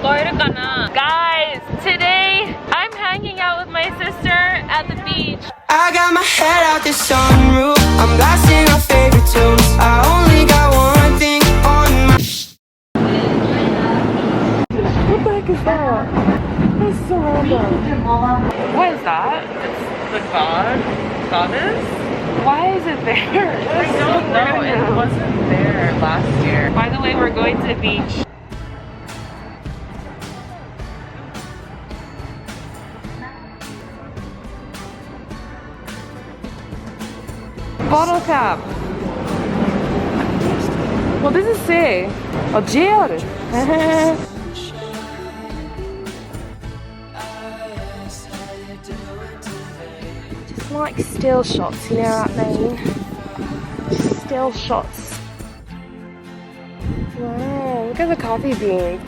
Guys, today I'm hanging out with my sister at the beach. I got my head out the sunroof. I'm blasting our favorite tunes. I only got one thing on my. What the heck is that? That's so random. What is that? It's the goddess? Why is it there? I don't know. It wasn't there last year. By the way, we're going to the beach. Bottle cap. What does it say? Oh, JR. Just like still shots, you know what I mean? Just still shots. Wow, look at the coffee beans.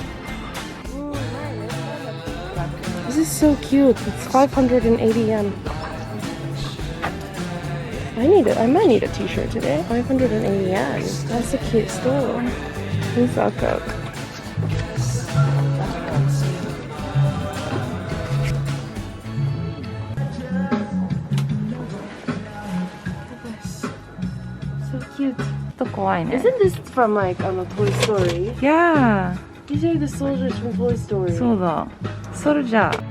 This is so cute. It's 580 yen. I might need a t-shirt today. 580 yen. That's a cute store. Who's our cook? So cute. Isn't this from like Toy Story? Yeah. These are the soldiers from Toy Story. そうだ。それじゃあ。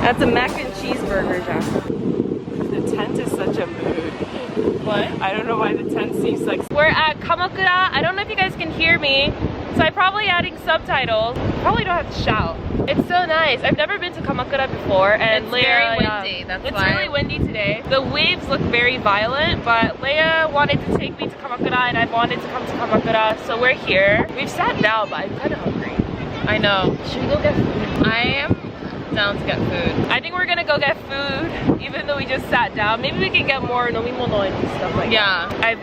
That's a mac and cheeseburger, Jack. The tent is such a mood. What? I don't know why the tent seems like... We're at Kamakura. I don't know if you guys can hear me, so I'm probably adding subtitles. Probably don't have to shout. It's so nice. I've never been to Kamakura before, and It's Leia... very windy, that's it's why. really windy today. The waves look very violent, but Leia wanted to take me to Kamakura, and I wanted to come to Kamakura, so we're here. We've sat down, but I'm kind of hungry. I know. Should we go get food? I am down to get food. I think we're gonna go get food, even though we just sat down. Maybe we can get more nomimono and stuff like Yeah. that. I've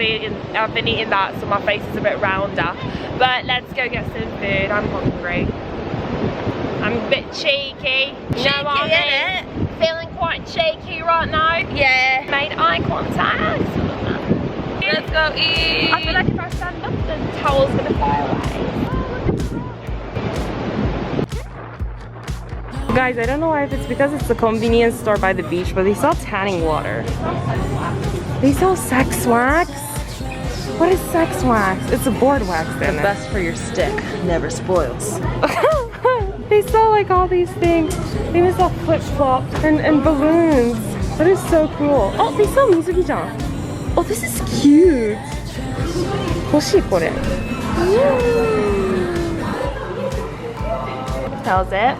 been eating that, so my face is a bit rounder. But let's go get some food. I'm hungry. I'm a bit cheeky. You know what I mean? Feeling quite cheeky right now. Yeah. Made eye contact. Let's go eat. I feel like if I stand up, the towel's gonna fly away. Guys, I don't know if it's because it's a convenience store by the beach, but they sell tanning water. They sell sex wax. What is sex wax? It's a board wax, then. The best for your stick. Never spoils. They sell like all these things. They even sell flip-flops and balloons. That is so cool. Oh, they sell mizugi-chan. Oh, this is cute. Hoshii kore. How's it?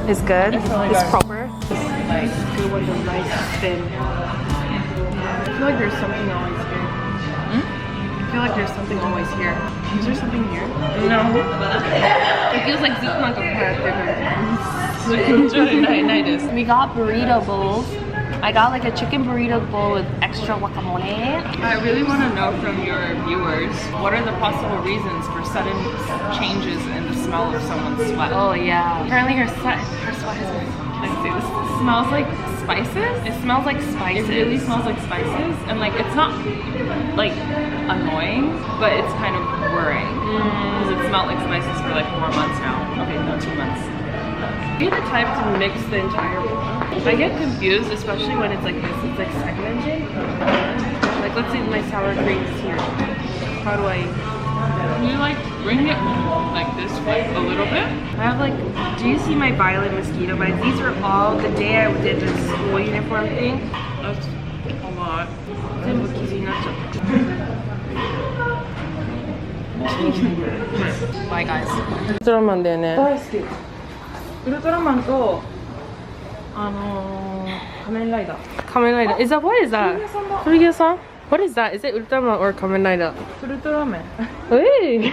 It's good. It's proper. Nice. Good one, the nice thin. I feel like there's something always here. I feel like there's something always here. Is there something here? No. It feels like Tsukada. We got burrito bowls. I got like a chicken burrito bowl with extra guacamole. I really want to know from your viewers, what are the possible reasons for sudden changes in the smell of someone's sweat? Oh yeah. Apparently her sweat has been... Can I say this? It smells like spices. It smells like spices. It really smells like spices, and like it's not like annoying, but it's kind of worrying because it smelled like spices for like 4 months now. Okay, no, 2 months. Are you the type to mix the entire bowl? I get confused, especially when it's like this. It's like segmented. Like let's say my sour cream is here. How do I? Can you like bring it like this way a little bit? I have like, do you see my Violin mosquito bites? These are all the day I did the school uniform thing. That's a lot. Bye guys. Ultraman だよね。大好き。ウルトラマンと仮面ライダー。 Kamen Rider. Is that, what is that? Furuya-san? What is that? Is it Ultraman or Kamen Rider? ウルトラマン。 Hey!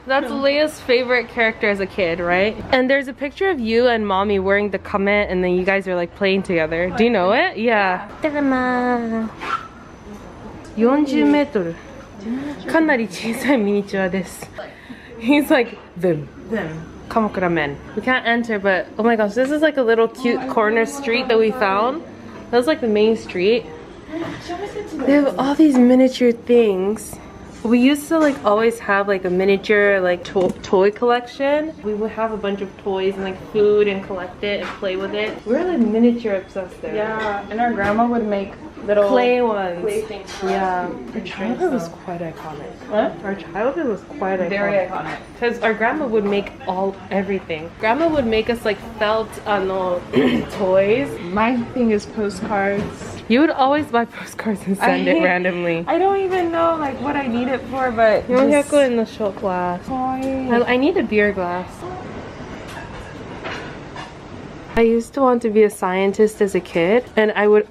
That's Leia's favorite character as a kid, right? And there's a picture of you and mommy wearing the kame, and then you guys are like playing together. Do you know it? Yeah. 40 meters. かなり小さいミニチュアです. He's like them. Kamakura men. We can't enter, but oh my gosh, this is like a little cute corner street that we found. That was like the main street. They have all these miniature things. We used to like always have like a miniature like toy collection. We would have a bunch of toys and like food and collect it and play with it. We're like miniature obsessed there. Yeah, and our grandma would make little clay ones. Clay things. Yeah, our childhood was quite iconic. What? Our childhood was quite iconic. Very iconic. Because our grandma would make everything. Grandma would make us like felt toys. My thing is postcards. You would always buy postcards and send it randomly. I don't even know like what I need it for, but just in the shot glass. I need a beer glass. I used to want to be a scientist as a kid, and I would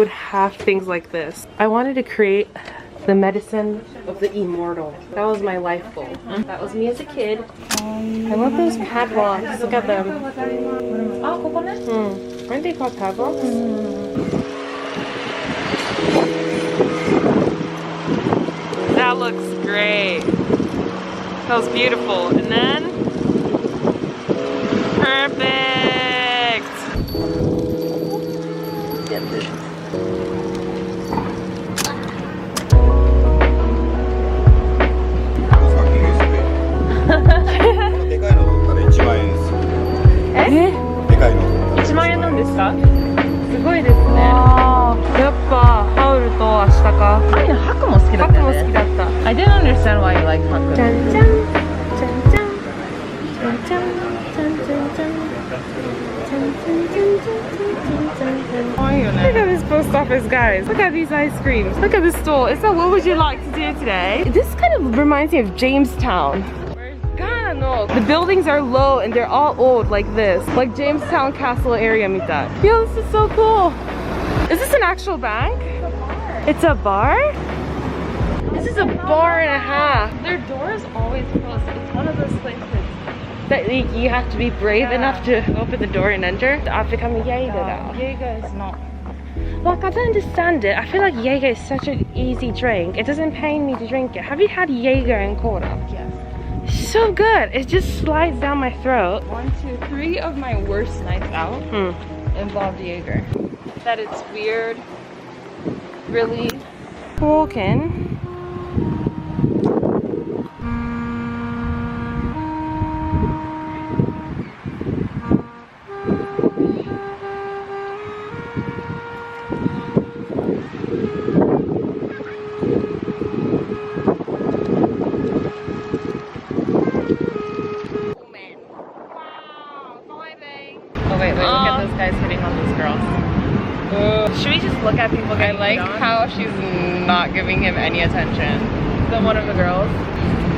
have things like this. I wanted to create the medicine of the immortal. That was my life goal. That was me as a kid. I love those padlocks. Look at them. Aren't they called padlocks? That looks great. That was beautiful. And then, perfect. Get this. Eh? 1万円なんですか? すごいですね。やっぱハウルとアシタカ。ああいうのハクも好きだったよね。ハクも好きだった。I didn't understand why you like ハク。じゃんじゃんじゃんじゃんじゃんじゃんじゃんじゃんじゃんじゃん。Look at this post office, guys. Look at these ice creams. Look at this store. It's like, what would you like to do today? This kind of reminds me of Jamestown. The buildings are low and they're all old like this. Like Jamestown Castle area mitai. Yo, this is so cool. Is this an actual bank? It's a bar? This is a bar and a half. Their door is always closed. It's one of those places that you have to be brave enough to open the door and enter. I've become a Jaeger now. Jaeger is not. Like, I don't understand it. I feel like Jaeger is such an easy drink. It doesn't pain me to drink it. Have you had Jaeger and Cola? Yes. So good. It just slides down my throat. 1, 2, 3 of my worst nights out involved Jaeger. That it's weird. Really. Walking. Wait, look at those guys hitting on these girls. Should we just look at people getting I like how she's not giving him any attention. one of the girls?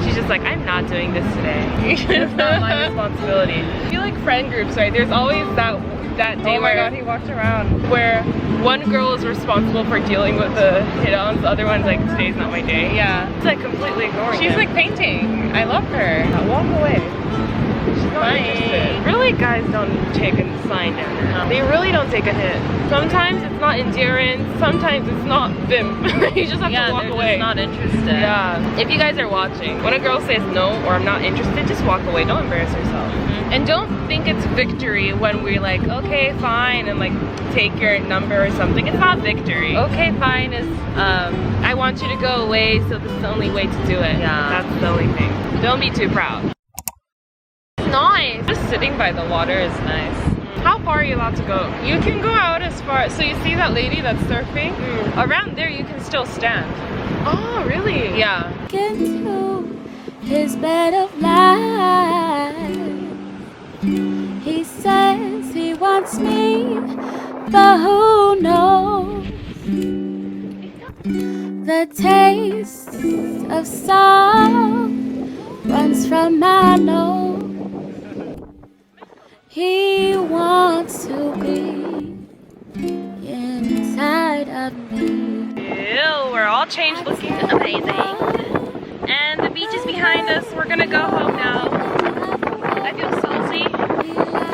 She's just like, I'm not doing this today. It's not my responsibility. I feel like friend groups, right? There's always that day he walked around. where one girl is responsible for dealing with the hit-ons, the other one's like, today's not my day. Yeah. It's like completely ignoring She's him. like painting. I love her. Walk away. She's not interested. Really, guys don't take a sign down. No. They really don't take a hit. Sometimes it's not endurance, sometimes it's not them. You just have to walk away. Just not interested. Yeah. If you guys are watching, when a girl says no or I'm not interested, just walk away. Don't embarrass yourself. And don't think it's victory when we're like, okay, fine, and like take your number or something. It's not victory. Okay, fine is I want you to go away, so this is the only way to do it. Yeah. That's the only thing. Don't be too proud. Nice. Just sitting by the water is nice. How far are you allowed to go? You can go out as far. So you see that lady that's surfing? Around there you can still stand. Oh, really? Yeah. Into his bed of life. He says he wants me, but who knows? The taste of salt runs from my nose. He wants to be inside of me. Ew, we're all changed, looking amazing. And the beach is behind us. We're gonna go home now. I feel salty.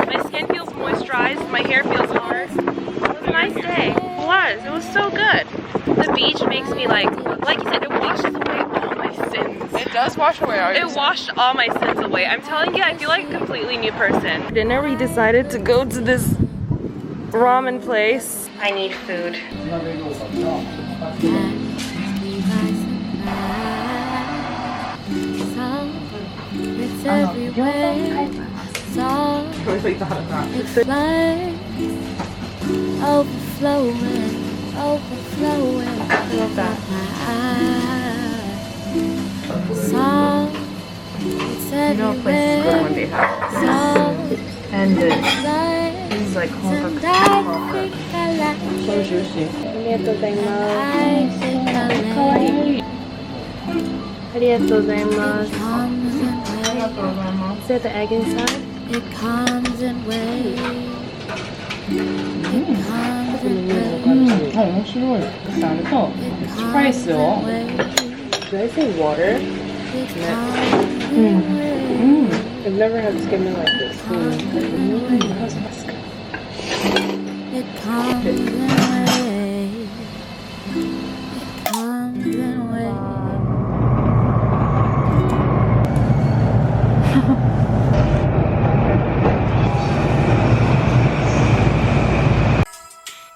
My skin feels moisturized. My hair feels hard. It was a nice day. It was. It was so good. The beach makes me like you said, it washes away all my sins. It does wash away all your sins. It washed all my sins away. I'm telling you, I feel like a completely new person. Dinner, we decided to go to this ramen place. I need food. It's everywhere. Song. It's like overflowing, overflowing. I love that. Song. It's everywhere. One day have. Song. And this Like is like and I think I like so juicy. I think I like Arigatozaimasu. comes in waves. Is that the egg inside? It comes in waves. It comes in waves. 面白い。さんと It スパイ comes スを in waves. Did I say water? It comes in waves. I've never had skimmer like this. It comes in waves. It comes in waves.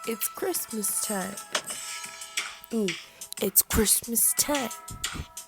It's Christmas time. Ooh, it's Christmas time.